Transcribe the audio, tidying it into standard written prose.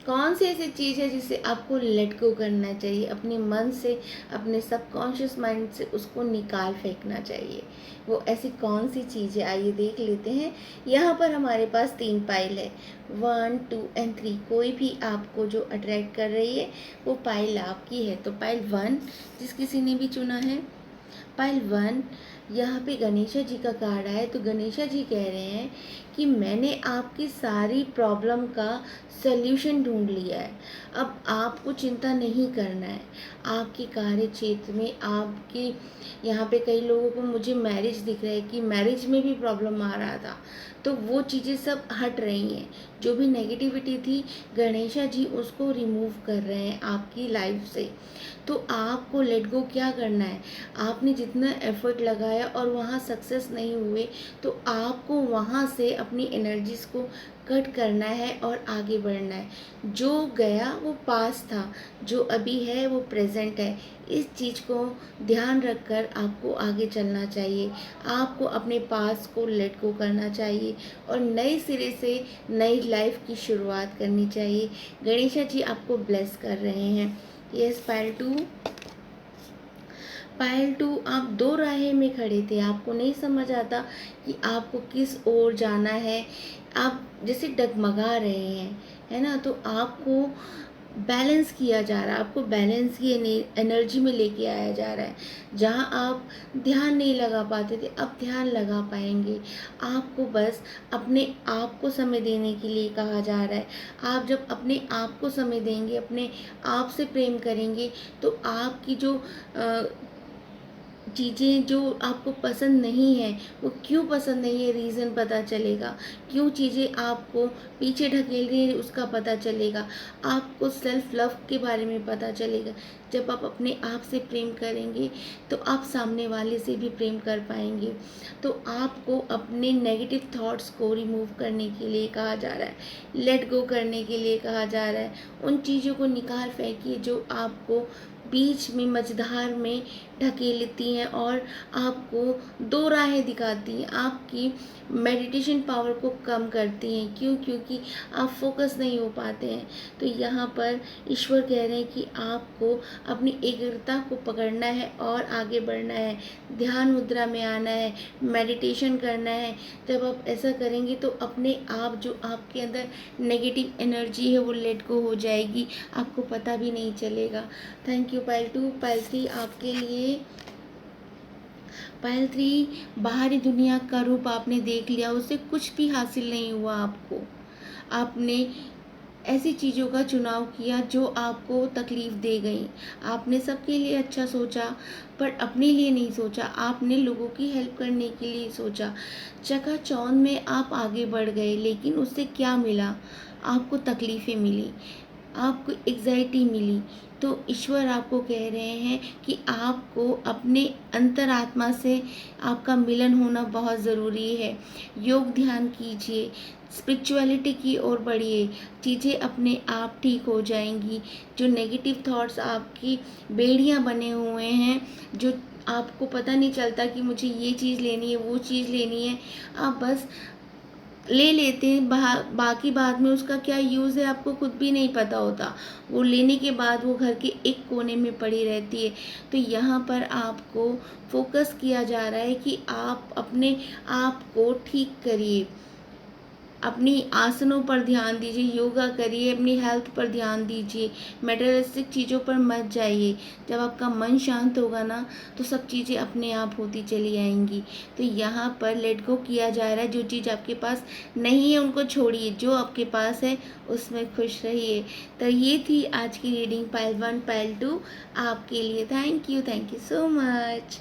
कौन सी ऐसी चीज़ है जिसे आपको लेट गो करना चाहिए, अपने मन से, अपने सबकॉन्शियस माइंड से उसको निकाल फेंकना चाहिए। वो ऐसी कौन सी चीज़ है, आइए देख लेते हैं। यहाँ पर हमारे पास 3 पाइल है, 1, 2 एंड 3। कोई भी आपको जो अट्रैक्ट कर रही है वो पाइल आपकी है। तो पाइल 1 जिस किसी ने भी चुना है, पाइल 1, यहाँ पे गणेशा जी का कार्ड आया। तो गणेशा जी कह रहे हैं कि मैंने आपकी सारी प्रॉब्लम का सल्यूशन ढूंढ लिया है, अब आपको चिंता नहीं करना है। आपके कार्य क्षेत्र में आपके यहाँ पे कई लोगों को मुझे मैरिज दिख रहा है कि मैरिज में भी प्रॉब्लम आ रहा था, तो वो चीज़ें सब हट रही हैं। जो भी नेगेटिविटी थी गणेशा जी उसको रिमूव कर रहे हैं आपकी लाइफ से। तो आपको लेट गो क्या करना है, आपने जितना एफर्ट लगाया और वहाँ सक्सेस नहीं हुए, तो आपको वहाँ से अपनी एनर्जीज को कट करना है और आगे बढ़ना है। जो गया वो पास था, जो अभी है वो प्रेजेंट है। इस चीज़ को ध्यान रखकर आपको आगे चलना चाहिए। आपको अपने पास को लेट गो करना चाहिए और नए सिरे से नई लाइफ की शुरुआत करनी चाहिए। गणेशा जी आपको ब्लेस कर रहे हैं। यस पाइल 2, पायल 2, आप दो राहें में खड़े थे, आपको नहीं समझ आता कि आपको किस ओर जाना है। आप जैसे डगमगा रहे हैं, है ना। तो आपको बैलेंस किया जा रहा है, आपको बैलेंस की एनर्जी में लेके आया जा रहा है। जहाँ आप ध्यान नहीं लगा पाते थे, अब ध्यान लगा पाएंगे। आपको बस अपने आप को समय देने के लिए कहा जा रहा है। आप जब अपने आप को समय देंगे, अपने आप से प्रेम करेंगे, तो आपकी जो चीज़ें जो आपको पसंद नहीं है वो क्यों पसंद नहीं है, रीज़न पता चलेगा। क्यों चीज़ें आपको पीछे ढकेल रही है उसका पता चलेगा। आपको सेल्फ लव के बारे में पता चलेगा। जब आप अपने आप से प्रेम करेंगे तो आप सामने वाले से भी प्रेम कर पाएंगे। तो आपको अपने नेगेटिव थॉट्स को रिमूव करने के लिए कहा जा रहा है, लेट गो करने के लिए कहा जा रहा है। उन चीज़ों को निकाल फेंकिए जो आपको बीच में मझधार में ढकेलती हैं और आपको दो राहें दिखाती हैं, आपकी मेडिटेशन पावर को कम करती हैं। क्यों? क्योंकि आप फोकस नहीं हो पाते हैं। तो यहाँ पर ईश्वर कह रहे हैं कि आपको अपनी एकाग्रता को पकड़ना है और आगे बढ़ना है, ध्यान मुद्रा में आना है, मेडिटेशन करना है। जब आप ऐसा करेंगे तो अपने आप जो आपके अंदर नेगेटिव एनर्जी है वो लेट गो हो जाएगी, आपको पता भी नहीं चलेगा। Thank you pile 2। पाइल 3 आपके लिए। पाइल 3, बाहरी दुनिया का रूप आपने देख लिया, उससे कुछ भी हासिल नहीं हुआ आपको। आपने ऐसी चीज़ों का चुनाव किया जो आपको तकलीफ़ दे गई। आपने सबके लिए अच्छा सोचा पर अपने लिए नहीं सोचा, आपने लोगों की हेल्प करने के लिए सोचा। चकाचौंध में आप आगे बढ़ गए, लेकिन उससे क्या मिला? आपको तकलीफ़ें मिली, आपको एग्जाइटी मिली। तो ईश्वर आपको कह रहे हैं कि आपको अपने अंतरात्मा से आपका मिलन होना बहुत ज़रूरी है। योग ध्यान कीजिए, स्पिरिचुअलिटी की ओर बढ़िए, चीज़ें अपने आप ठीक हो जाएंगी। जो नेगेटिव थॉट्स आपकी बेड़ियाँ बने हुए हैं, जो आपको पता नहीं चलता कि मुझे ये चीज़ लेनी है, वो चीज़ लेनी है, आप बस ले लेते हैं। बाकी बाद में उसका क्या यूज़ है आपको खुद भी नहीं पता होता। वो लेने के बाद वो घर के एक कोने में पड़ी रहती है। तो यहाँ पर आपको फोकस किया जा रहा है कि आप अपने आप को ठीक करिए, अपनी आसनों पर ध्यान दीजिए, योगा करिए, अपनी हेल्थ पर ध्यान दीजिए, मटेरियलिस्टिक चीज़ों पर मत जाइए। जब आपका मन शांत होगा ना तो सब चीज़ें अपने आप होती चली आएंगी। तो यहाँ पर लेट गो किया जा रहा है। जो चीज़ आपके पास नहीं है उनको छोड़िए, जो आपके पास है उसमें खुश रहिए। तो ये थी आज की रीडिंग पाइल 1 पाइल 2 आपके लिए। Thank you so much.